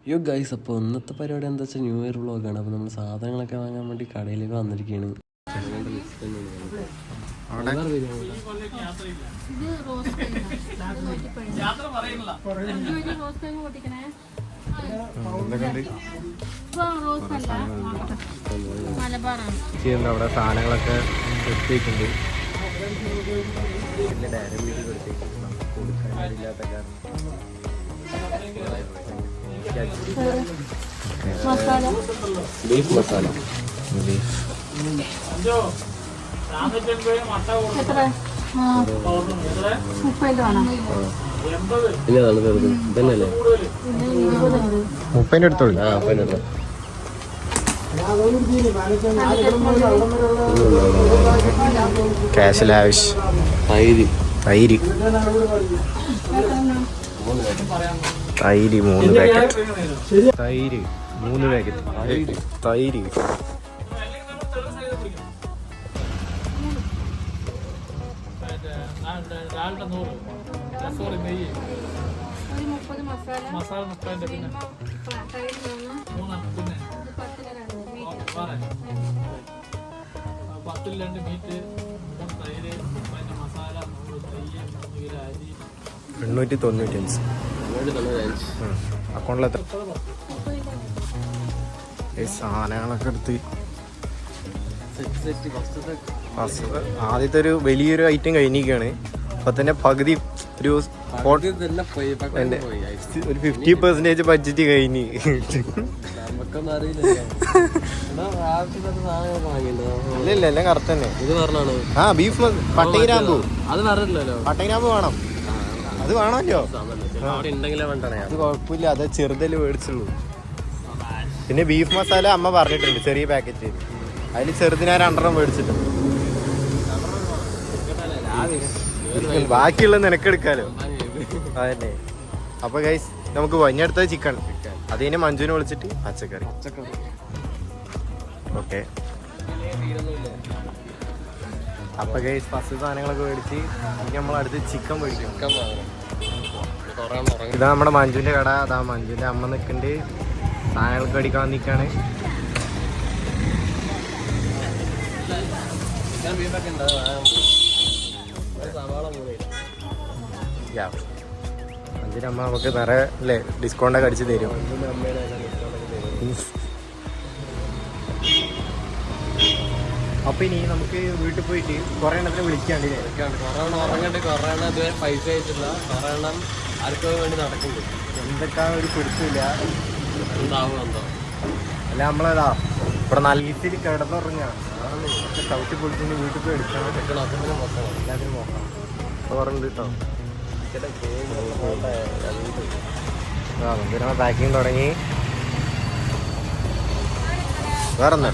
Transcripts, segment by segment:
യോ ഗൈസ്, അപ്പോൾ ഇന്നത്തെ പരിപാടി എന്താ വെച്ചാൽ ന്യൂ ഇയർ വ്ളോഗാണ്. അപ്പോൾ നമ്മൾ സാധനങ്ങളൊക്കെ വാങ്ങാൻ വേണ്ടി കടയിലേക്ക് വന്നിരിക്കുകയാണ്. അവിടെ സാധനങ്ങളൊക്കെ എത്തിയിട്ടുണ്ട്. പിന്നെ ഡയറി വീട്ടിൽ കൊടുക്കാനില്ലാത്ത കാരണം ബീഫ് മസാല ഇതന്നെയല്ലേ 30 എടുത്തോളൂ. Cash lavish. തൈര് 3 പാക്കറ്റ്. തൈര് 3 പാക്കറ്റ്. തൈര് $895 അക്കൗണ്ടിൽ എത്ര സാധനങ്ങളൊക്കെ എടുത്ത്. ആദ്യത്തെ ഒരു വലിയൊരു ഐറ്റം കഴിഞ്ഞിരിക്കുകയാണ്. അപ്പൊ തന്നെ പകുതി ഒരു 50% ബഡ്ജറ്റ് കഴിഞ്ഞ്. ഇല്ല എല്ലാം കറക്റ്റ് തന്നെ. ബീഫ് പട്ടൈനാമ്പു വേണം. അത് വേണമല്ലോ. അത് കുഴപ്പമില്ല, അത് ചെറുതല്ലേ മേടിച്ചുള്ളൂ. പിന്നെ ബീഫ് മസാല അമ്മ പറഞ്ഞിട്ടുണ്ട് ചെറിയ പാക്കറ്റ്. അതിൽ ചെറുതിന് 2 മേടിച്ചിട്ടുണ്ട്. ബാക്കിയുള്ളത് നിനക്കെടുക്കാലോ. അതന്നെ. അപ്പൊ ഗൈസ് നമുക്ക് വഞ്ഞെടുത്തത് ചിക്കൻ. അത് കഴിഞ്ഞ് മഞ്ജുവിനെ വിളിച്ചിട്ട് പച്ചക്കറി. ഓക്കെ. അപ്പൊ ഗൈസ് ഫസ്റ്റ് സാധനങ്ങളൊക്കെ മേടിച്ച് ഇനി നമ്മളടുത്ത് ചിക്കൻ മേടിക്കും. ഇതാ നമ്മുടെ മഞ്ജുവിന്റെ കട. അതാ മഞ്ജുവിന്റെ അമ്മ നിൽക്കുന്നുണ്ട്. സാധനങ്ങൾക്ക് മേടിക്കാൻ നിൽക്കാണ്. മഞ്ജുവിന്റെ അമ്മ നമുക്ക് നിറയെ അല്ലേ ഡിസ്കൗണ്ടൊക്കെ അടിച്ച് തരും. അപ്പൊ ഇനി നമുക്ക് വീട്ടിൽ പോയിട്ട് കുറെ എണ്ണത്തിന് വിളിക്കാണ്ട് പൈസ അയച്ചില്ല. ആർക്കും വേണ്ടി നടക്കുന്നുണ്ട്. എന്തൊക്കെ ഒരു പിടിച്ചില്ല. അല്ല നമ്മളതാ ഇവിടെ നല്ല രീതിയിൽ കിടന്നുറങ്ങാം. ചവിട്ടി പൊളിച്ചിട്ട് വീട്ടിൽ പോയി എടുക്കണം. എല്ലാത്തിനും നോക്കണം. പറഞ്ഞിട്ട് കേട്ടോ. നമുക്ക് പാക്കിങ് തുടങ്ങി. വേറെന്താ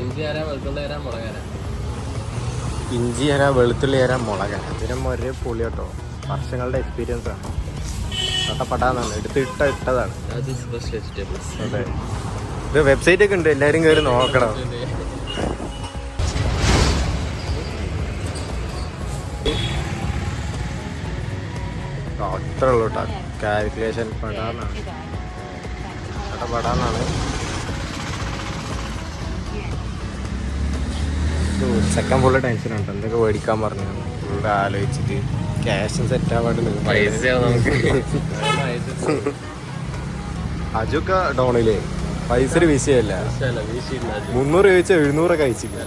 ഇഞ്ചി അര, വെളുത്തുള്ളി അര, മുളകര. ഇതിനും ഒരു പൊളി കേട്ടോ. വർഷങ്ങളുടെ എക്സ്പീരിയൻസ് ആണ്. പട്ടാന്നാണ് ഇട്ടതാണ്. അതെ, ഇത് വെബ്സൈറ്റ് ഒക്കെ ഉണ്ട്, എല്ലാവരും കയറി നോക്കണം. അത്ര ഉള്ളൂ കേട്ടോ. കാൽക്കുലേഷൻ പടാന്നാണ്. സെക്കൻഡ് ഫുള്ള് ടെൻഷനുണ്ട്. എന്തൊക്കെ മേടിക്കാൻ പറഞ്ഞു ഫുള്ള് ആലോചിച്ചിട്ട് ക്യാഷും സെറ്റ് ആവാണ്ട്. അജൊക്കെ ഡോണില്ലേ പൈസ ഒരു വിഷയമല്ല. 300 ചോദിച്ചാൽ 700 കഴിച്ചില്ല.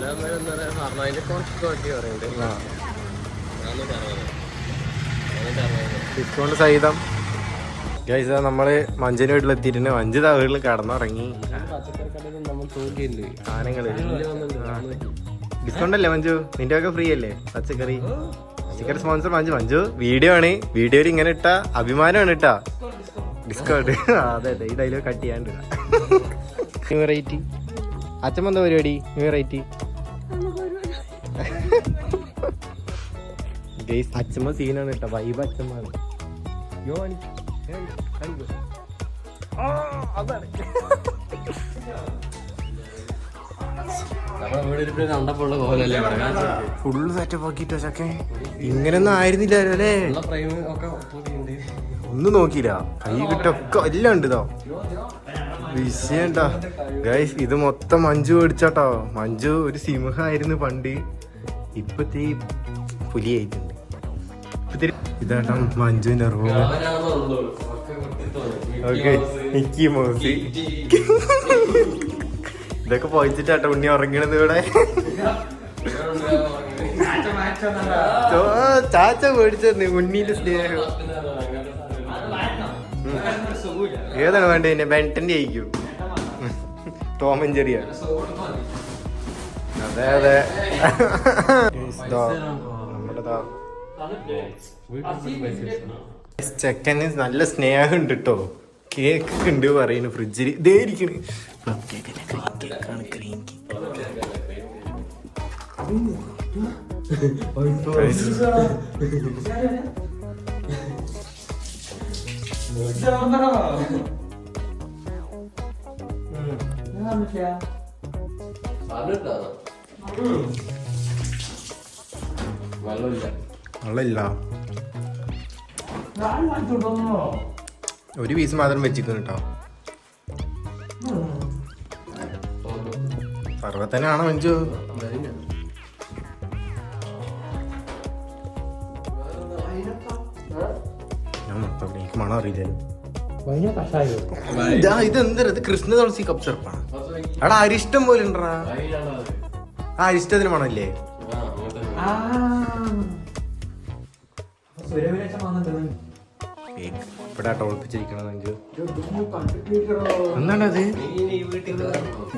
ഡിസ്കൗണ്ട് സഹിതം. ഗൈസ് നമ്മള് മഞ്ജുവിന്റെ വീട്ടിലെത്തിയിട്ടുണ്ട്. മഞ്ജു വീട്ടിൽ കടന്നുറങ്ങി. സാധനങ്ങള് ഡിസ്കൗണ്ട് അല്ലേ മഞ്ജു? നിന്റെ ഒക്കെ ഫ്രീ അല്ലേ പച്ചക്കറി? പച്ചക്കറി സ്പോൺസർ മഞ്ജു. വീഡിയോ ആണ്. വീഡിയോയിൽ ഇങ്ങനെ ഇട്ട അഭിമാനമാണ് ഇട്ടാ ഡിസ്കൗണ്ട്. അതെ ഈ ഡയലോഗ് കട്ട് ചെയ്യാണ്ട്. New variety. അച്ഛമ്മ എന്താ പരിപാടി? New variety guys. അച്ഛമ്മ സീനാണ് കേട്ടോ. വൈബ് അച്ഛമ്മാണ്. അതാണ് ഫുള്ള് സെറ്റപ്പ് ആക്കിട്ടോ ചക്കെ. ഇങ്ങനൊന്നും ആയിരുന്നില്ലല്ലോ അല്ലേ? ഒന്നും നോക്കിയില്ല, കൈ കിട്ടൊക്കെ എല്ലാം ഉണ്ട് ഇതോ വിഷയണ്ടാ ഗൈസ്. ഇത് മൊത്തം മഞ്ജു മേടിച്ചാട്ടോ. മഞ്ജു ഒരു സിംഹമായിരുന്നു പണ്ട്, ഇപ്പത്തെ പുലിയായിട്ടുണ്ട്. ഇതാട്ടോ മഞ്ജുവിന്റെ റൂം. ഓക്കെ, മിക്കി മൗസ് ഇതൊക്കെ പോയിച്ചിട്ടാട്ടോ ഉണ്ണി ഉറങ്ങണത് ഇവിടെ. ചാച്ച മേടിച്ചു ഉണ്ണീന്റെ സ്നേഹം. ഏതാണ് വേണ്ടത്? പിന്നെ ബെൻറ്റന്റെ ആയിരിക്കും, ടോം ആൻഡ് ജെറിയാ. അതെ അതെ, നമ്മുടെതാ ചെക്കന് നല്ല സ്നേഹം ഉണ്ട് കേട്ടോ. കേക്ക് ഉണ്ട് പറയുന്നു ഫ്രിഡ്ജിൽ. ഇതേ ഇരിക്കണ് വെള്ളമില്ല. ഒരു പീസ് മാത്രം വെച്ചിരിക്കുന്നു കേട്ടോ. സർവത്തനാണോ മഞ്ജു? ഞാൻ മൊത്തം എനിക്ക് മണം അറിയില്ലല്ലോ. ഇതെന്താ ഇത്? കൃഷ്ണ തുളസി കപ്പ് ചെറുപ്പാണ്. അവിടെ അരിഷ്ടം പോലെ ഉണ്ടടാ. ആ അരിഷ്ടത്തിന് മണല്ലേ? ഇവിടെ ഒളിപ്പിച്ചിരിക്കണത് എന്താണത്?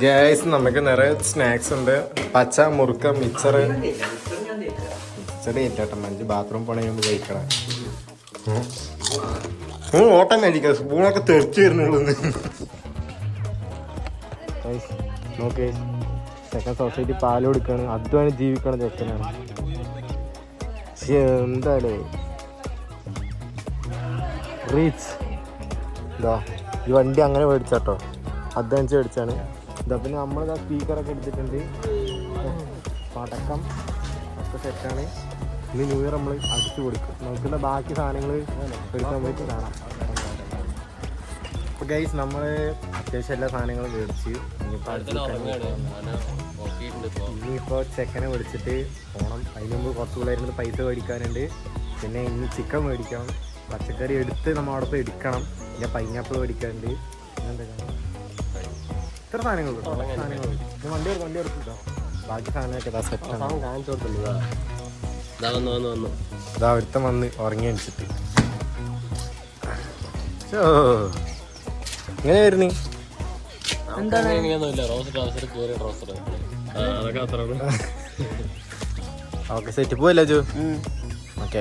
ഗ്യാസ് നമുക്ക് നിറയെ സ്നാക്സ് ഉണ്ട്. പച്ച, മുറുക്ക, മിച്ചറ്. മിച്ചറ് ഏറ്റാട്ടം മഞ്ജു ബാത്റൂം പോണേ കഴിക്കണം. ഓട്ടം കഴിക്കാം, സ്പൂണൊക്കെ തെറിച്ചു വരുന്നുള്ളൂ. നോക്കേ, സെക്കൻഡ് സൊസൈറ്റി പാല് കൊടുക്കാണ്, അധ്വാനം ജീവിക്കണ ചെക്കനാണ്. എന്തായാലേ റീച്ച് ഇതാ ഈ വണ്ടി അങ്ങനെ മേടിച്ചാട്ടോ, അധ്വാനിച്ച് മേടിച്ചാണ്. ഇതാ പിന്നെ നമ്മളിതാ സ്പീക്കറൊക്കെ എടുത്തിട്ടുണ്ട്, പടക്കം ഒക്കെ സെറ്റാണ്. ഇന്ന് ന്യൂ ഇയർ നമ്മൾ അടിച്ചു കൊടുക്കും. നമുക്കുള്ള ബാക്കി സാധനങ്ങൾ എടുക്കാൻ പറ്റി കാണാം. അപ്പോൾ ഗൈസ് നമ്മൾ അത്യാവശ്യം എല്ലാ സാധനങ്ങളും മേടിച്ച് ഇനിയിപ്പോൾ ചെക്കനെ വിളിച്ചിട്ട് പോകണം. അതിന് മുമ്പ് കുറച്ച് പിള്ളേരുന്ന് പൈസ മേടിക്കാനുണ്ട്. പിന്നെ ഇനി ചിക്കൻ മേടിക്കണം, പച്ചക്കറി എടുത്ത് നമ്മൾ അവിടെ പോയി എടുക്കണം. പിന്നെ പൈനാപ്പിൾ മേടിക്കാനുണ്ട്. ഇത്ര സാധനങ്ങളുണ്ട്. വണ്ടി എടുത്തിട്ടോ. ബാക്കി സാധനമൊക്കെ സെറ്റാണ്. കാണിച്ചു കൊടുത്തുള്ളൂ. ഇതാ ഒരുത്തം വന്ന് ഉറങ്ങി അടിച്ചിട്ട്. എങ്ങനെ വരുന്നേ? ഓക്കെ സെറ്റ് പോവല്ലോ ജോ. ഓക്കെ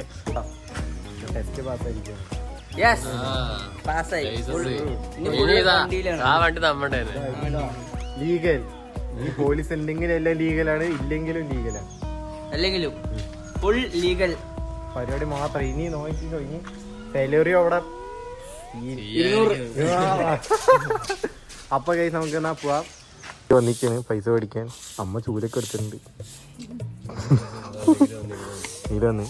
ടെസ്റ്റ് പാസ്സായിരിക്കും. ലീഗൽ. ഈ പോലീസ് ഉണ്ടെങ്കിലും എല്ലാം ലീഗലാണ്, ഇല്ലെങ്കിലും ലീഗലാണ്. അല്ലെങ്കിലും ഫുൾ ലീഗൽ പരിപാടി മാത്രം. ഇനി നോക്കിക്കോ, ഇനി ഡെലിവറി അവിടെ. അപ്പൊ കൈ നമുക്ക് എന്നാ പോവാം. വന്നിക്കാണ് പൈസ മേടിക്കാൻ. അമ്മ ചൂലൊക്കെ എടുത്തിട്ടുണ്ട്. ഇതൊന്ന്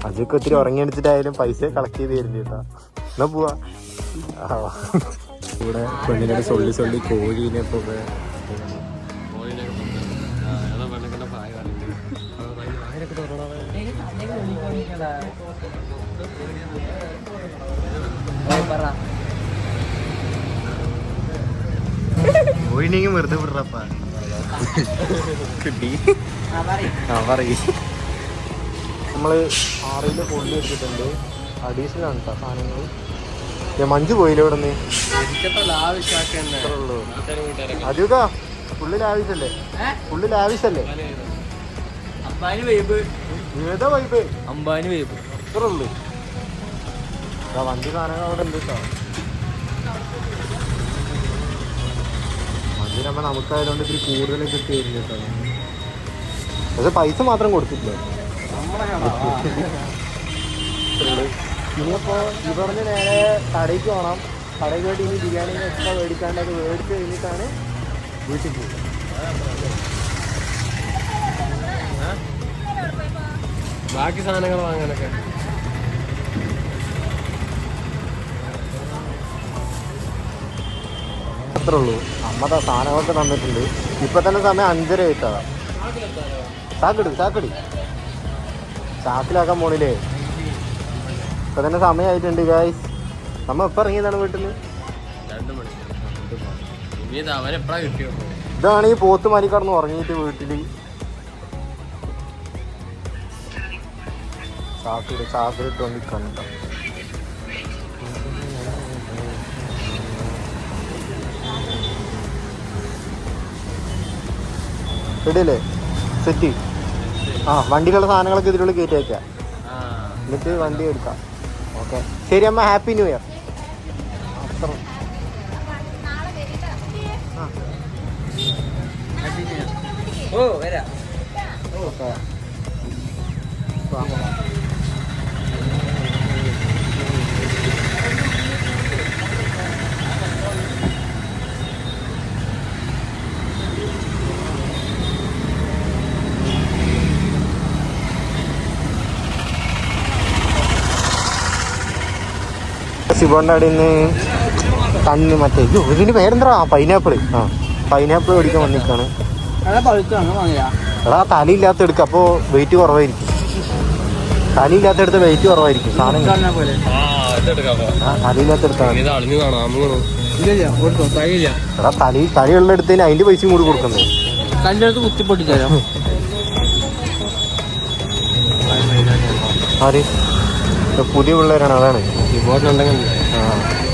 അതൊക്കെ ഒത്തിരി ഉറങ്ങി അടിച്ചിട്ടായാലും പൈസ കളക്ട് ചെയ്ത് തരുന്നുണ്ട് കേട്ടോ. എന്നാ പോവാ. ഇവിടെ പെണ്ണിനോട് സൊള്ളി കോഴീനെ ഇപ്പൊ കോഴിനെങ്കിൽ വെറുതെ വിടറപ്പാ. കിട്ടി. നമ്മള് 6 കൊള്ളി എടുത്തിട്ടുണ്ട്. അഡീഷണൽ ആണ് കേട്ടോ സാധനങ്ങൾ. മഞ്ജു പോയില്ല ഇവിടെ നിന്ന്. അജുക്കാ ഫുള്ളിൽ ആവശ്യല്ലേ? ഫുള്ളിൽ ആവശ്യല്ലേ? ഏതാ വൈബ്? അംബാനി വൈബ് ഇത്ര ഉള്ളു. വണ്ടി സാധനങ്ങൾ അവിടെ ഉണ്ട് കേട്ടോ. വണ്ടി നമ്മൾ നമുക്കായതുകൊണ്ട് ഇത്തിരി കൂടുതൽ കിട്ടി വരും കേട്ടോ. പക്ഷെ പൈസ മാത്രം കൊടുത്തില്ല. ഇനിയപ്പോ ഇവിടുന്ന് നേരെ കടയ്ക്ക് പോകണം. കടയിൽ പോയിട്ട് ഇനി ബിരിയാണി എക്സ്ട്രാ മേടിക്കാണ്ട് അത് മേടിച്ച് കഴിഞ്ഞിട്ടാണ് വീട്ടിൽ പോകുന്നത്. ബാക്കി സാധനങ്ങൾ വാങ്ങാനൊക്കെ അത്രേ ഉള്ളൂ. അമ്മ സാധനങ്ങളൊക്കെ തന്നിട്ടുണ്ട്. ഇപ്പൊ തന്നെ സമയം 5:30 ആയിട്ടാ. ചാക്കടി ചാക്കിലാക്കാൻ പോണില്ലേ? ഇപ്പൊ തന്നെ സമയമായിട്ടുണ്ട് ഗായ്സ്. നമ്മ എപ്പോ ഇറങ്ങിയതാണ് വീട്ടിൽ നിന്ന്? 2 മണി. അവനെപ്പോഴാ കിട്ടിയോ? ഇതാണ് ഈ പോത്ത് മരി കടന്ന് ഉറങ്ങിയിട്ട് വീട്ടില്. ചാക്കിലിട്ട് വന്ന് കണ്ട റെഡിയല്ലേ? സെറ്റ്. ആ വണ്ടിയിലുള്ള സാധനങ്ങളൊക്കെ ഇതിനുള്ളിൽ കയറ്റി വയ്ക്കാം. എന്നിട്ട് വണ്ടി എടുക്കാം. ഓക്കെ ശരി അമ്മ. Happy new year. അത്ര ഓ വരാ. ഓക്കെ ശിവന്റെ അവിടെ നിന്ന് കണ്ണ് മറ്റേ ഇതിന് പേരെന്താ? പൈനാപ്പിൾ. ആ പൈനാപ്പിൾ മേടിക്കാൻ വന്നിക്കാണ്. എടാ തലയില്ലാത്ത എടുക്കുക. അപ്പോൾ വെയിറ്റ് കുറവായിരിക്കും. തലയില്ലാത്ത എടുത്ത വെയിറ്റ് കുറവായിരിക്കും സാധനം. ആ തലയില്ലാത്ത എടുത്താണ്. എടാ തലയുള്ള എടുത്തതിന് അതിന്റെ പൈസയും കൂടി കൊടുക്കുന്നത്. കല്ലെടുത്ത് കുത്തിപ്പൊട്ടിത്തരാം. ആര്? പുതിയ പിള്ളേരാണ്. അതാണ്. ആ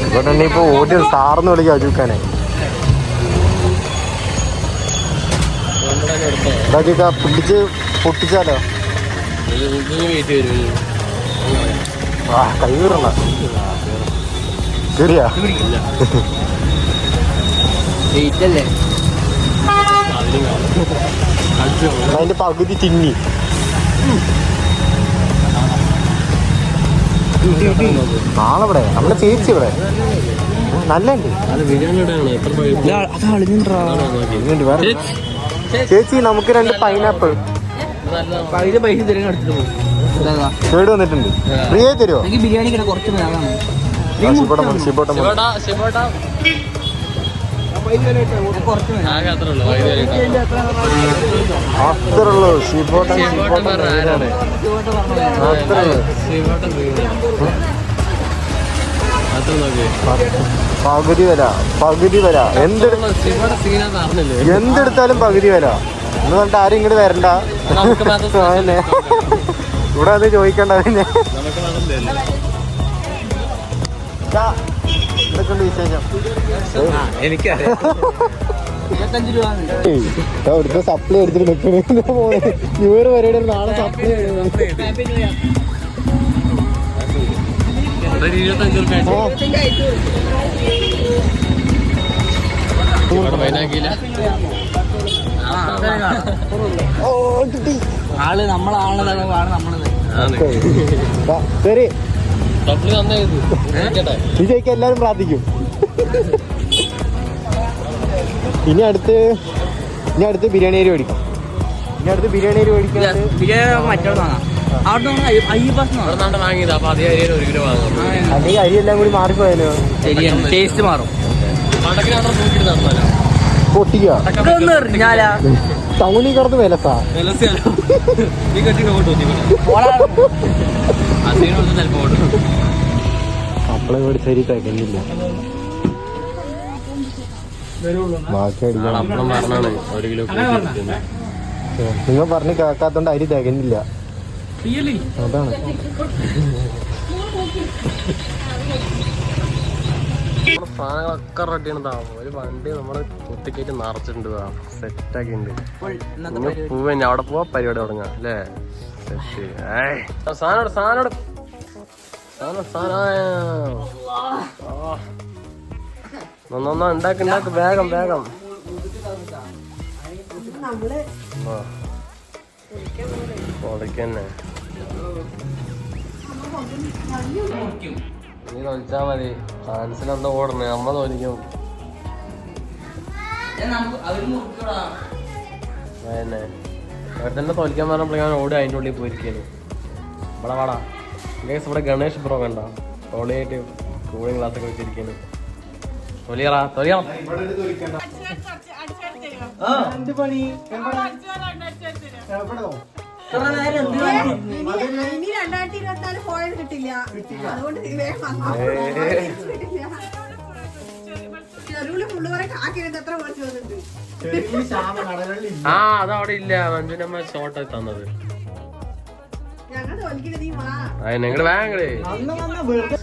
ഇവിടെ ഇപ്പൊ ഓടി സാറെന്ന് വിളിക്കാം അജുക്കാനെ. ഇതാക്കിക്കാ പിടിച്ച് പൊട്ടിച്ചാലോ? ആ കൈ വീറണ്ട. ശരിയാ. അതിന്റെ പകുതി തിങ്ങി. നാളെ ഇവിടെ നമ്മുടെ ചേച്ചി ഇവിടെ നല്ലുണ്ട്. ചേച്ചി നമുക്ക് 2 പൈനാപ്പിൾ പൈസ തരുന്ന എടുത്തിട്ട് പോകും. കേട് വന്നിട്ടുണ്ട്. ഫ്രീ ആയി തരുമോ? എനിക്ക് ബിരിയാണി കുറച്ച് അത്രയുള്ളൂ. ഷിബോട്ടൻ പകുതി വില എന്തെടുത്താലും പകുതി വില എന്ന് പറഞ്ഞിട്ട് ആരും ഇങ്ങോട്ട് വരണ്ട. അതന്നെ ഇവിടെ അത് ചോദിക്കണ്ട. പിന്നെ എന്തൊക്കെയുണ്ട് വിശേഷം? എനിക്കറിയാം. 25 രൂപ ഇവിടുത്തെ സപ്ലൈ എടുത്തിട്ട് നിൽക്കണേ. ന്യൂ ഇയർ പരിപാടി നാളെ സപ്ലൈ. ആള് നമ്മളാണത് നമ്മളത്. ശരി വിജയ്ക്ക് എല്ലാരും പ്രാർത്ഥിക്കും. ഇനി അടുത്ത് ബിരിയാണി അരി മേടിക്കാം. ബിരിയാണി മറ്റോട് വാങ്ങാം. അല്ലെങ്കിൽ അരി എല്ലാം കൂടി മാറിപ്പോയാലോ? ടേസ്റ്റ് മാറും. പൊട്ടിക്കുക ടൗണിൽ കിടന്ന് വിലസാ. അപ്പളെ ഇവിടെ ശരി തികഞ്ഞില്ല. ബാക്കി അടിക്കണം. നിങ്ങൾ പറഞ്ഞ് കേൾക്കാത്തോണ്ട് അരി തികഞ്ഞില്ല. അതാണ്. സാധനങ്ങളൊക്കെ റെഡിയാണ്. ഒരു വണ്ടി നമ്മള് കുത്തിക്കേറ്റ് നിറച്ചിട്ടുണ്ട്. സെറ്റാക്കിണ്ട്. പൂവ് തന്നെ അവിടെ പോവാ പരിപാടി തുടങ്ങാം അല്ലേ? സെറ്റ്. സാധനം ഉണ്ടാക്ക് വേഗം പൊളിക്കന്നെ. നീ തോൽച്ചാ മതി. ഫ്രാൻസിനെന്താ ഓടണേ, അമ്മ തോന്നിക്കും. അതന്നെ ഇവിടെ തന്നെ തോൽക്കാൻ പറഞ്ഞപ്പോൾ ഞാൻ ഓടി അതിൻ്റെ ഉള്ളിൽ പോയിരിക്കുന്നു. ഇവിടെ വാടാ ഗൈസ്. ഇവിടെ ഗണേഷ് ബ്രോ കണ്ട തോളിയായിട്ട് കൂളിംഗ് ഗ്ലാസ് ഒക്കെ വെച്ചിരിക്കുന്നു. തൊലിയറാ തൊലിയണം. ഇനി 2024 ഫോൺ കിട്ടില്ല. അതുകൊണ്ട് ചെറുവിളി ഫുള്ളുവരെ കാക്കിരുന്ന് എത്ര കുറച്ച് വന്നിട്ട്. ആ അതവിടെ ഇല്ല. മഞ്ജുനമ്മ ഷോർട്ട് തന്നത്. ഞങ്ങൾ തോൽക്കില്ല, നീ വാ. നിങ്ങള് വേങ്ങളേ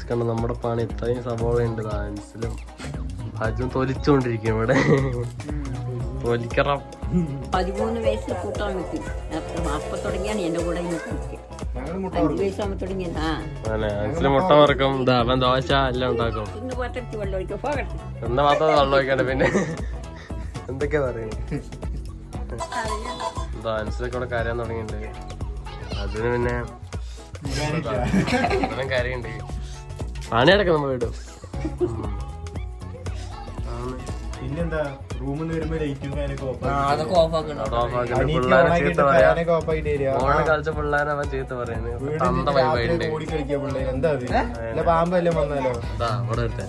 കണ്ട നമ്മുടെ പണി ഇത്രയും സംഭവം ഉണ്ട്. ഡാൻസിലും അജും തൊലിച്ചോണ്ടിരിക്കും ഇവിടെ. തൊലിക്കണം. 13 വയസ്സിൽ കൂട്ടാൻ വെച്ചു. അപ്പൊ തുടങ്ങിയാണ് എന്റെ കൂടെ 5 വയസ്സാകുമ്പോ തുടങ്ങിയതാ. മനസ്സിൽ മുട്ട വറക്കും. അവൻ ദോശ എല്ലാം ഉണ്ടാക്കും. ഇന്ന് പാത്രത്തിൽ വെള്ളം ഒഴിക്കും. പോകട്ടെ. എന്നാ മാത്രം വെള്ളം ഒഴിക്കണ്ട. പിന്നെ എന്തൊക്കെയാ പറയുന്നത്. ഡാൻസിലൊക്കെ ഇവിടെ കരയാൻ തുടങ്ങിയിട്ടുണ്ട്. അതിന് പിന്നെ കരയുണ്ട്. പണിയടക്കം നമ്മൾ വിടും. പിന്നെന്താ റൂമിൽ നിന്ന് വരുമ്പോ ലൈറ്റും അതൊക്കെ ഓഫ് ആക്കണം. ഓണം കളിച്ച പിള്ളേരെ അവൻ ചീത്ത പറയുന്നത്. പാമ്പെല്ലാം വന്നാലോ അവിടെ ഇട്ടെ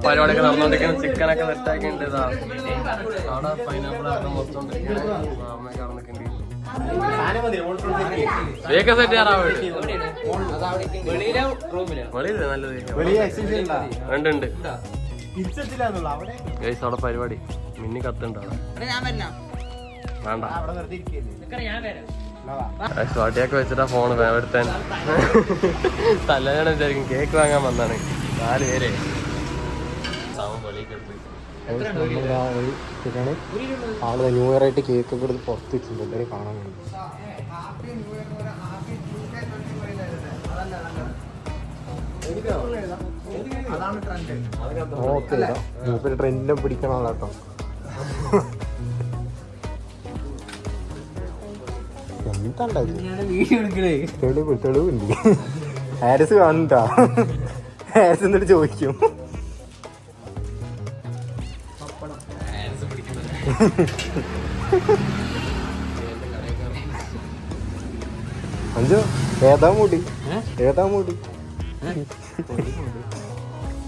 പരിപാടിയൊക്കെ നടന്നോണ്ടിരിക്കുന്ന ചിക്കനൊക്കെ സെറ്റാക്കിണ്ട്. അവിടെ പൈനാപ്പിൾ ഒക്കെ മൊത്തോണ്ടിരിക്കണേ. അമ്മയൊക്കെ അവിടെ നിൽക്കണ്ടി. വേഗം സെറ്റ് ചെയ്യാറാവും. വെളിയില്ലേ നല്ലത്. ഉണ്ട് ഗൈസ് അവിടെ പരിപാടി. മിന്നി കത്തുണ്ട് അവിടെ. വേണ്ട സ്വാട്ടിയൊക്കെ വെച്ചിട്ടാ ഫോണ് വേവെടുത്താൻ. തലേന്ന് വിചാരിക്കും കേക്ക് വാങ്ങാൻ വന്നാണ് 4 പേരെ. ആള് ന്യൂ ഇയർ ആയിട്ട് കേക്ക് ഒക്കെ എടുത്ത് പുറത്ത് വെച്ചിട്ടുണ്ട്. എല്ലാവരും കാണാൻ വേണ്ടി. ഓക്കെ മൂപ്പര് ട്രെൻഡിനെ പിടിക്കണല്ലോ കേട്ടോ. എന്താ തെളിവുണ്ട്. ഹാരിസ് കാണുന്നുണ്ടാ. ഹാരിസ് എന്നിട്ട് ചോദിക്കും അഞ്ചോ ഏതാ മൂടി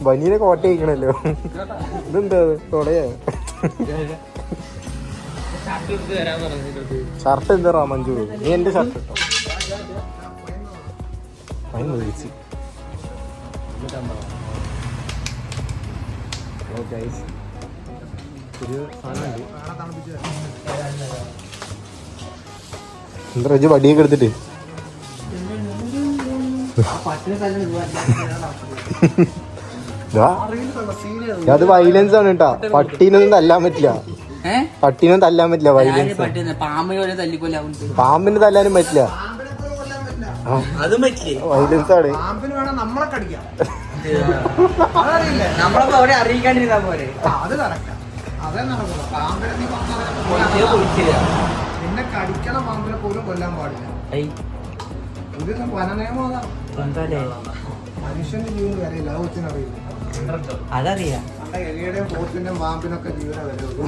ബനീനെ കോട്ട കഴിക്കണല്ലോ. ഇതെന്താ കൊടയാ ഷർട്ട് എന്താ മഞ്ജു? നീ എന്റെ ഷർട്ട് ഇട്ടോ. അതിന് വിളിച്ച് ഒരു സാധനമുണ്ട്. എന്താ റജു വടിയൊക്കെ എടുത്തിട്ട് അത് വൈലൻസ് ആണ് കേട്ടാ. പട്ടീനൊന്നും തല്ലാൻ പറ്റില്ല. വൈലൻസ്. പാമ്പിന് തല്ലാനും പറ്റില്ല. വൈലൻസ് ആണ്. നമ്മളെ അറിയിക്കാണ്ടിരുന്നാ പോലെ പിന്നെ കടിക്കണ പാമ്പിനെ പോലും കൊല്ലാൻ പാടില്ല. ഇത് വനനിയമം അതാ. മനുഷ്യന്റെ ജീവന് വരെയില്ല. അത് കൊച്ചിനറിയില്ല. അതറിയാം. നമ്മുടെ എലിയുടെയും പോത്തിന്റെയും പാമ്പിനൊക്കെ ജീവനെ വരുള്ളൂ.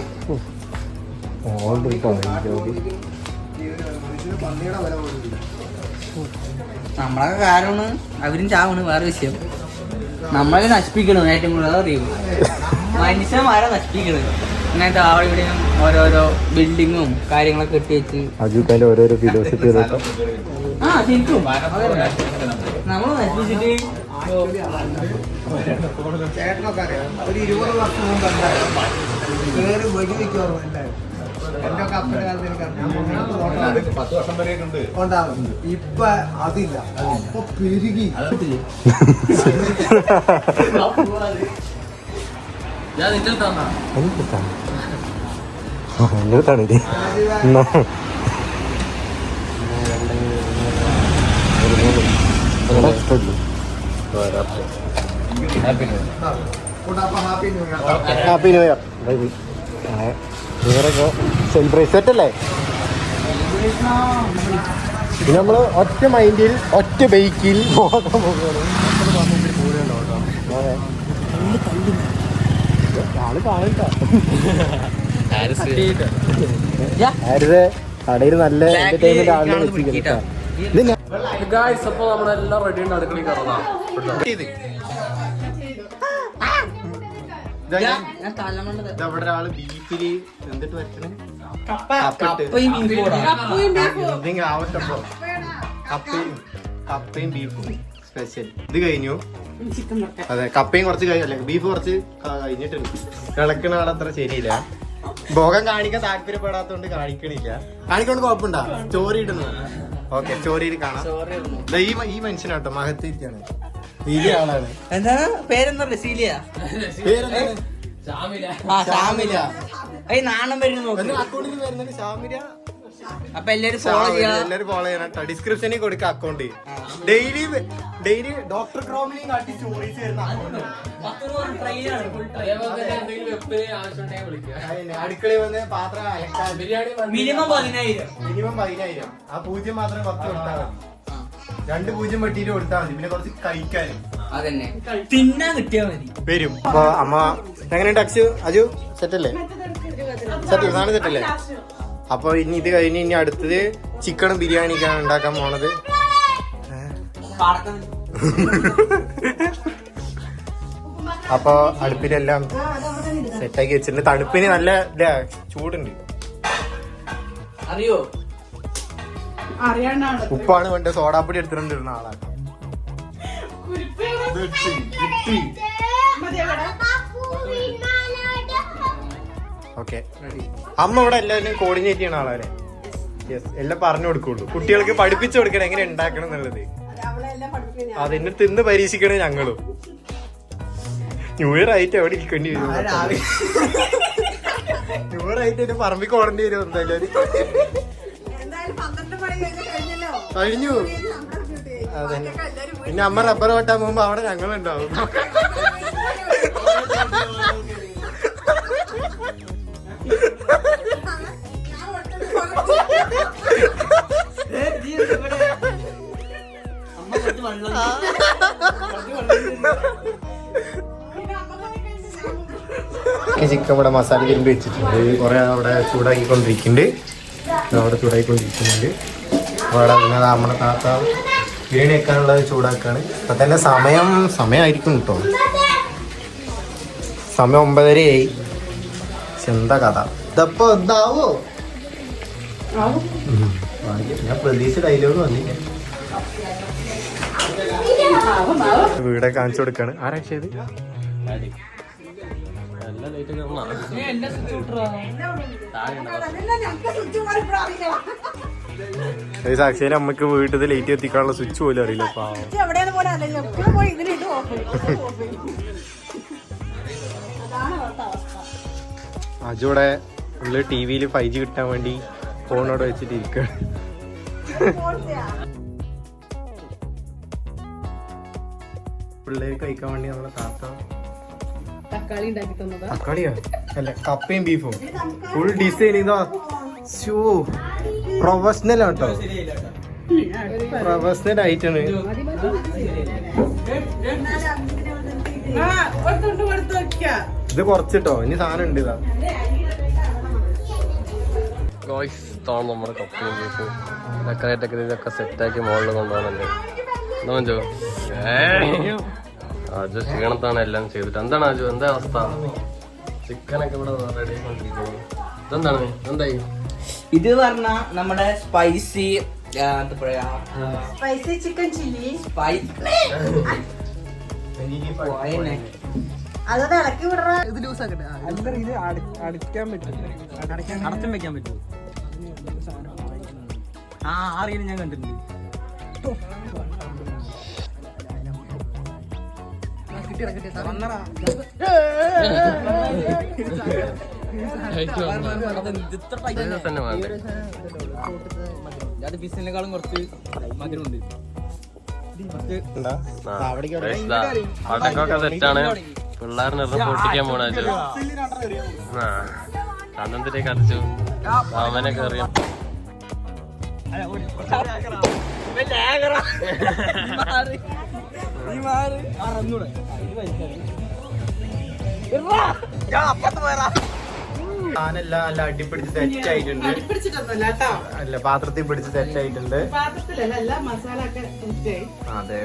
മനുഷ്യന് പന്നിയുടെ വില പോലില്ല. നമ്മളൊക്കെ കാരണം അവരും ചാവണ്. വേറെ വിഷയം നമ്മളെ നശിപ്പിക്കണം. ഏറ്റവും കൂടുതൽ അതറിയും. മനുഷ്യന്മാരെ നശിപ്പിക്കണത്. ഇങ്ങനത്തെ അവിടെ ഇവിടെയും ഓരോരോ ബിൽഡിങ്ങും കാര്യങ്ങളൊക്കെ കെട്ടി വെച്ച് അജുക്കാന്റെ ഓരോരോ ഫിലോസഫി ശരിക്കും നമ്മൾ നശിപ്പിച്ചിട്ട് ചേട്ടനൊക്കെ അറിയാം. ഒരു 20 വർഷം മുമ്പ് എന്തായാലും വേറെ വെടിവെക്കുവാറും എല്ലാവരും. എന്റെ ഒക്കെ അപ്പന്റെ കാലത്ത് എനിക്ക് ഉണ്ടാവും. ഇപ്പൊ അതില്ല. ഇപ്പൊ പെരുകി. എന്താണ് ഇത്? Happy new year. ന്യൂ ഇയറൊക്കെ സെലിബ്രേറ്റ് സെറ്റ് അല്ലേ? പിന്നെ നമ്മള് ഒറ്റ മൈൻഡിൽ ഒറ്റ ബൈക്കിൽ പോകാൻ പോകുകയാണ്. ആള് കാണില്ല കടയിൽ നല്ല എന്റർടൈൻമെന്റ് ആളിനെ വെച്ചിരിക്കട്ടോ. ഗായ്സ് അപ്പോൾ നമ്മളെല്ലാം റെഡി ഉണ്ട് അടുക്കളയിൽ കയറണം. ഇവിടെ ഒരാള് ബീഫില് എന്തിട്ട് വരക്കണേ ആവട്ടപ്പോ കപ്പയും ബീഫും സ്പെഷ്യൽ. ഇത് കഴിഞ്ഞു. അതെ, കപ്പയും കുറച്ച് കഴിഞ്ഞല്ലേ, ബീഫ് കുറച്ച് കഴിഞ്ഞിട്ടുണ്ട്. കിളക്കണ ആൾ അത്ര ശരിയില്ല. ഭോഗം കാണിക്കാൻ താല്പര്യപ്പെടാത്തോണ്ട് കാണിക്കണില്ല. കാണിക്കൊണ്ട് കുഴപ്പമുണ്ടോ? സ്റ്റോറി ഇടുന്നു. ഓക്കെ, സ്റ്റോറിയിൽ കാണാം. ഈ മനുഷ്യനാട്ടോ മഹത്തിരിക്കാണ്. വലിയ ആളാണ്. എന്താണ് പേരെന്താ? സീലിയ. പേരെന്താണ്? ഷാമില. നാണം വരുന്നു നോക്ക്. അക്കൗണ്ടിൽ വരുന്നത് ഷാമില. അപ്പൊ എല്ലാരും ഫോളോ ചെയ്യാം. എല്ലാരും ഫോളോ ചെയ്യണം കേട്ടോ. ഡിസ്ക്രിപ്ഷനിൽ കൊടുക്കുക അക്കൗണ്ട്. ഡെയിലി ഡോക്ടർ ക്രോമിനെയും കാട്ടി സ്റ്റോറീസ് വരുന്ന അക്കൗണ്ട്. അടുക്കളയിൽ വന്ന് പാത്രം അലക്കാൻ മിനിമം 10,000. മിനിമം 10,000. ആ 0 മാത്രം 10 കൊടുത്താൽ മതി. 2 0 വെട്ടിയിട്ട് കൊടുത്താൽ മതി. പിന്നെ കുറച്ച് കഴിക്കാനും അതന്നെ തിന്നാൻ കിട്ടിയാ മതി. വരും. അപ്പൊ അമ്മ എങ്ങനെയുണ്ട്? അജു സെറ്റല്ലേ? നാളെ സെറ്റല്ലേ? അപ്പൊ ഇനി ഇത് കഴിഞ്ഞ് ഇനി അടുത്തത് ചിക്കനും ബിരിയാണിക്കാണ് ഉണ്ടാക്കാൻ പോണത്. അപ്പൊ അടുപ്പിലെല്ലാം സെറ്റാക്കി വെച്ചിട്ടുണ്ട്. തണുപ്പിന് നല്ല ചൂടുണ്ട്. അറിയോ? ഉപ്പാണ് വേണ്ട. സോഡാപ്പൊടി എടുത്തിട്ടുണ്ടിരുന്ന ആളാണ്. ഓക്കെ, അമ്മ ഇവിടെ എല്ലാവരും കോർഡിനേറ്റ് ചെയ്യണ ആളാരെ. യെസ്, എല്ലാം പറഞ്ഞു കൊടുക്കുള്ളൂ. കുട്ടികൾക്ക് പഠിപ്പിച്ചു കൊടുക്കണം എങ്ങനെ ഉണ്ടാക്കണം എന്നുള്ളത്. അതെന്നെ തിന്ന് പരീക്ഷിക്കണേ ഞങ്ങളും. ന്യൂ ഇയർ ആയിട്ട് എവിടെ ഇരിക്കേണ്ടി വരും? ന്യൂ ഇയർ ആയിട്ട് പറമ്പിൽ കോടേണ്ടി വരും എന്തായാലും. കഴിഞ്ഞു. അതെ, പിന്നെ അമ്മ റബ്ബർ വെട്ടാൻ പോകുമ്പോ അവിടെ ഞങ്ങളുണ്ടാവും. ചിക്കൻ ഇവിടെ മസാല തിരുമ്പി വെച്ചിട്ടുണ്ട്. കുറെ അവിടെ ചൂടാക്കിക്കൊണ്ടിരിക്കുന്നുണ്ട്. അവിടെ ചൂടാക്കിക്കൊണ്ടിരിക്കുന്നുണ്ട്. അവിടെ പിന്നെ നമ്മുടെ താത്ത ബിരിയാണി വെക്കാനുള്ളത് ചൂടാക്കാണ്. ഇപ്പൊ തന്നെ സമയമായിരിക്കും കേട്ടോ. സമയം 9:30 എന്താ കഥ? ഇതപ്പോ എന്താവോ? ഞാൻ പ്രതീക്ഷ ഡയലോഗ് വന്നില്ല. വീടെ കാണിച്ചു കൊടുക്കാണ്. ആരാക്ഷത്? സാക്ഷിയിലെ അമ്മക്ക് വീട്ടിൽ ലൈറ്റ് എത്തിക്കാനുള്ള സ്വിച്ച് പോലും അറിയില്ല. അജുവിടെ ഉള്ള ടിവിയിൽ 5G കിട്ടാൻ വേണ്ടി ഫോണോടെ വെച്ചിട്ട് ഇരിക്കുകയാണ്. പിള്ളേര് കഴിക്കാൻ വേണ്ടി നമ്മളെ താത്ത തക്കാളിയാ അല്ല കപ്പയും ബീഫും ഫുൾ ഡിസൈൻ. ഇതാ പ്രൊഫഷണൽ ആട്ടോ, പ്രൊഫഷണൽ ആയിട്ടാണ്. ഇത് കുറച്ചിട്ടോ, ഇനി സാധനം ഉണ്ട്. ഇതാ നമ്മുടെ കപ്പയും ബീഫും ഇതൊക്കെ സെറ്റാക്കി മുകളിൽ കൊണ്ടുപോകുന്നുണ്ട്. എന്താ മഞ്ചോ? അജു ക്ഷീണത്താണ് എല്ലാം ചെയ്തിട്ട്. എന്താണ് അജു, എന്താ അവസ്ഥ? ചിക്കനൊക്കെ ഇവിടെ റെഡി ആയിക്കൊണ്ടിരിക്കുന്നു. ഇതെന്താണ്, എന്തായി? ഇത് പറഞ്ഞ നമ്മുടെ സ്പൈസി സ്പൈസി ചിക്കൻ ചില്ലി. അതൊന്ന് ഇളക്കി വിടറ. ഇത് ലൂസ് ആക്കട്ടെ. ഇത് അടയ്ക്കാൻ പറ്റും, അടച്ചും വെക്കാൻ പറ്റും. അറിയാൻ ഞാൻ കണ്ടിട്ടുണ്ട്. ബിസിനേക്കാളും കുറച്ച് മധുരമുണ്ട്. അടക്കൊക്കെ സെറ്റാണ്. പിള്ളേരിനെ പൊട്ടിക്കാൻ പോണ കണ്ണന്തിലേക്ക് അടിച്ചു. അവനെ കയറിയ സാധനെല്ലാം നല്ല അടിപ്പിടിച്ച് സെറ്റ് ആയിട്ടുണ്ട്. അല്ല പാത്രത്തിൽ പിടിച്ച് സെറ്റ് ആയിട്ടുണ്ട്. അതെ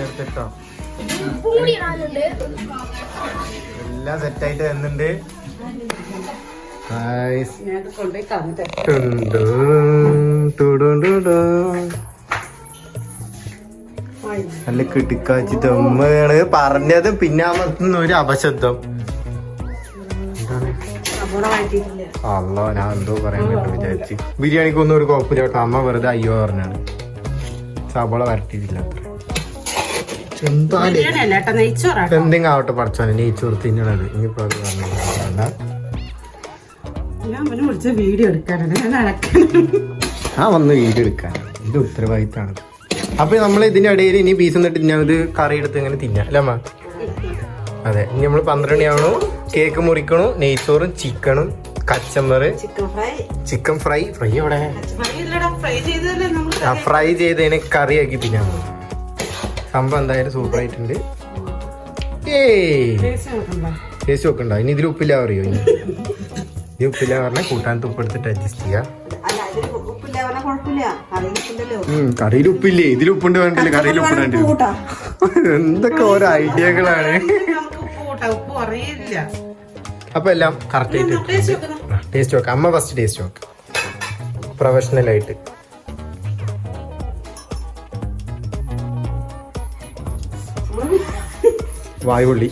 എടുത്തിട്ടോ എല്ലാം സെറ്റ് ആയിട്ട് വരുന്നുണ്ട്. നല്ല കിടുക്കാച്ചി ദമ്മാണ് പറഞ്ഞത്. പിന്നെ ഒരു അപശബ്ദം. അല്ലോ ഞാൻ എന്തോ പറയാൻ പറ്റും വിചാരിച്ച്. ബിരിയാണിക്കൊന്നും ഒരു കുഴപ്പമില്ല കേട്ടോ. അമ്മ വെറുതെ അയ്യോ പറഞ്ഞാണ്. സബോള വരട്ടിയിട്ടില്ല. എന്തെങ്കിലും ആവട്ടെ പഠിച്ചോനെ. നെയ്ച്ചോറ് തിന്നണത് ഇനിയിപ്പോ വീഡിയോ എടുക്കാനാണ് ആ വന്ന് വീഡിയോ എടുക്കാൻ ഇത് ഉത്തരവാദിത്താണ്. അപ്പൊ നമ്മൾ ഇതിന്റെ ഇടയിൽ ഇനി പീസ് എന്നിട്ട് തിന്നത് കറി എടുത്ത് ഇങ്ങനെ തിന്നാം അല്ലേ അമ്മ? അതെ. ഇനി നമ്മൾ 12 മണിയാവണു. കേക്ക് മുറിക്കണു. നെയ്ച്ചോറും ചിക്കനും കച്ചമ്പറ് ചിക്കൻ ഫ്രൈ. ഫ്രൈ എവിടെ? ഫ്രൈ ചെയ്തതിന് കറിയാക്കി തിന്നാൻ പോകും. സംഭവം എന്തായാലും സൂപ്പർ ആയിട്ടുണ്ട്. ടേസ്റ്റ് നോക്കണ്ട. ഇനി ഇതിൽ ഉപ്പില്ല അറിയോ? ഇനി ഇത് ഉപ്പില്ല പറഞ്ഞാൽ കൂട്ടാൻ ഉപ്പെടുത്തിട്ട് അഡ്ജസ്റ്റ് ചെയ്യാം. കറിയിൽ ഉപ്പില്ലേ? ഇതിൽ ഉപ്പുണ്ട് വേണ്ടല്ലേ? കറിയിൽ ഉപ്പിടേണ്ടി എന്തൊക്കെ ഓരോ ഐഡിയകളാണ്. അപ്പൊ എല്ലാം കറക്റ്റ് ആയിട്ട് ടേസ്റ്റ് നോക്കാം. അമ്മ ഫസ്റ്റ് ടേസ്റ്റ് നോക്കാം പ്രൊഫഷണൽ ആയിട്ട്. വായുപുള്ളി.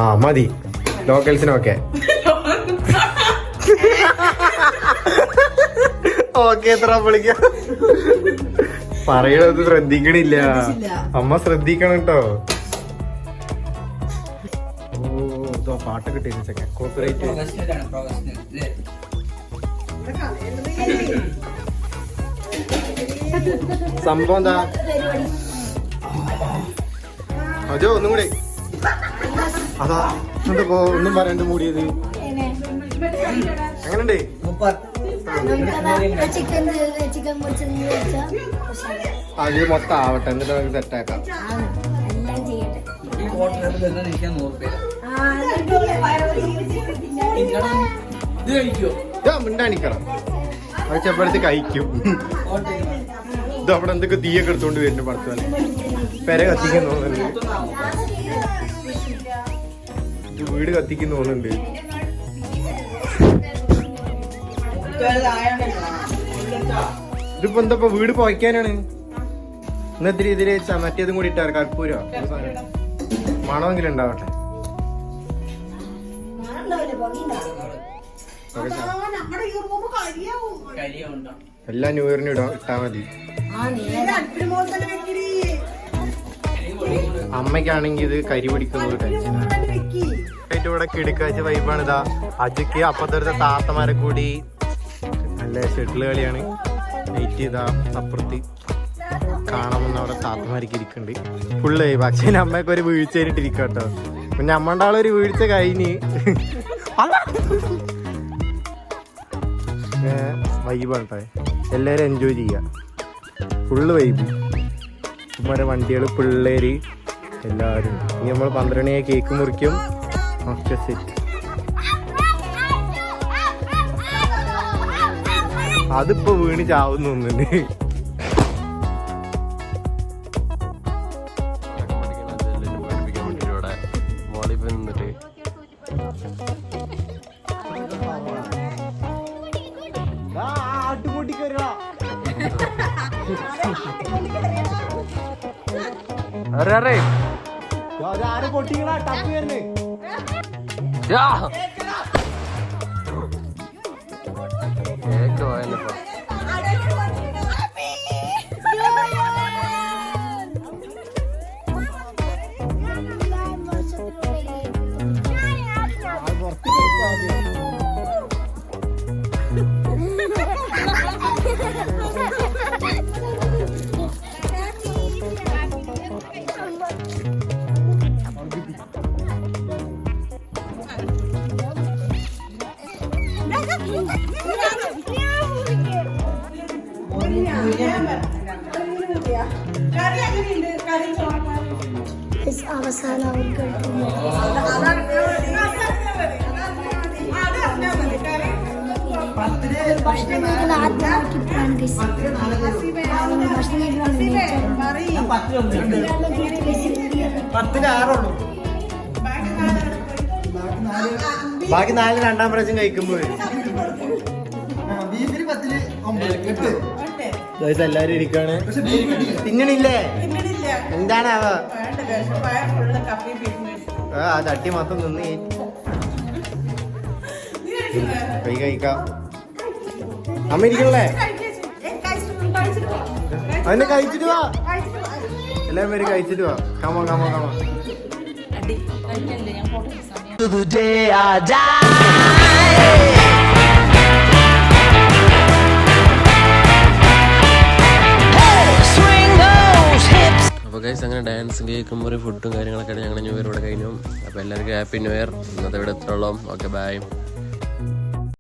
ആ മതി. ലോക്കൽസിനൊക്കെ ഓക്കെ. എത്ര വിളിക്കാം പറയണത് ശ്രദ്ധിക്കണില്ല. അമ്മ ശ്രദ്ധിക്കണം കേട്ടോ. ഓ പാട്ടൊക്കെ ഇട്ടേച്ചൊക്കെ കോപ്പറേറ്റ്. സംഭവം എന്താ അജോ? ഒന്നും കൂടെ. അതാ എന്താ ഒന്നും പറയാണ്ട് മൂടിയത്. എങ്ങനെയുണ്ട്? അത് മൊത്തം ആവട്ടെ എന്നിട്ട് നമുക്ക് സെറ്റാക്കാം. മിണ്ടാണിക്കണം. അത് ചെപ്പടുത്ത് കഴിക്കും. ഇത് അവിടെ എന്തൊക്കെ തീയൊക്കെ എടുത്തോണ്ട് വരുന്നു. പടത്തോലെ പെര കത്തിക്കാൻ തോന്നുന്നുണ്ട്. വീട് കത്തിക്കുന്ന തോന്നുന്നുണ്ട്. ഇതിപ്പോ എന്താ വീട് പോയിക്കാനാണ്. ഇന്നത്തെ ഇതില് മറ്റേതും കൂടി ഇട്ടാറ് കർപ്പൂരോ മണമെങ്കിലും ഉണ്ടാവട്ടെ. എല്ലാ ന്യൂ ഇയറിനും ഇട്ടാ മതി. അമ്മയ്ക്കാണെങ്കിൽ ഇത് കരി പിടിക്കുന്ന ഒരു ടെൻഷനാണ്. ഇവിടെ കിടക്കാച്ച വൈബാണ്. ഇതാ അജയ്ക്ക് അപ്പുറത്തെ താത്തമാരെ കൂടി നല്ല ഷട്ടിൽ കളിയാണ്. നൈറ്റ് ഇതാ അപ്പുറത്ത് കാണാമെന്ന് അവിടെ താത്തമാർക്ക് ഇരിക്കുന്നുണ്ട്. ഫുള്ള്. പക്ഷേ അമ്മയൊക്കെ ഒരു വീഴ്ച കഴിഞ്ഞിട്ടിരിക്കുക കേട്ടോ. പിന്നെ അമ്മയുടെ ആളൊരു വീഴ്ച കഴിഞ്ഞ് വൈബാണ് കേട്ടോ. എല്ലാവരും എൻജോയ് ചെയ്യുക. Full vibe. ഇവരെ വണ്ടികൾ പിള്ളേര് എല്ലാവരും. ഇനി നമ്മൾ 12 മണിയായി കേക്ക് മുറിക്കും. ഒക്കെ സെറ്റ്. അതിപ്പോ വീണ് ചാവുന്ന ഒന്നുണ്ട്. വോളിബോൾ നിന്നിട്ട് പൊട്ടിക്കണ ടപ്പ് വരുന്നേ. കേക്ക് പോയല്ലോ. മസാല അവർക്ക് ഭക്ഷണം കഴിക്കുന്ന ആത്മാക്കിപ്പോഴാണ് ഭക്ഷണം ബാക്കി 4 രണ്ടാം പ്രാവശ്യം കഴിക്കുമ്പോൾ ബീഫിന് 10 9 8 എല്ലാരും ഇരിക്കാണ്. തിന്നണില്ലേ? എന്താണാവ ആ തട്ടി മൊത്തം നിന്ന് കഴിക്കാം. അമ്മ ഇരിക്കണല്ലേ? അതിനെ കഴിച്ചിട്ട് വാ. എല്ലാവരും പേര് കഴിച്ചിട്ട് വാ. Come on come on come on. അപ്പോൾ ഗൈസ് അങ്ങനെ ഡാൻസും കേൾക്കും ഒരു ഫുഡും കാര്യങ്ങളൊക്കെ ഞങ്ങൾ ന്യൂ ഇയർ ഇവിടെ കഴിഞ്ഞു. അപ്പോൾ എല്ലാവർക്കും ഹാപ്പി ന്യൂ ഇയർ. ഇന്നത്തെ ഇവിടെ എത്രയോളം. Okay bye.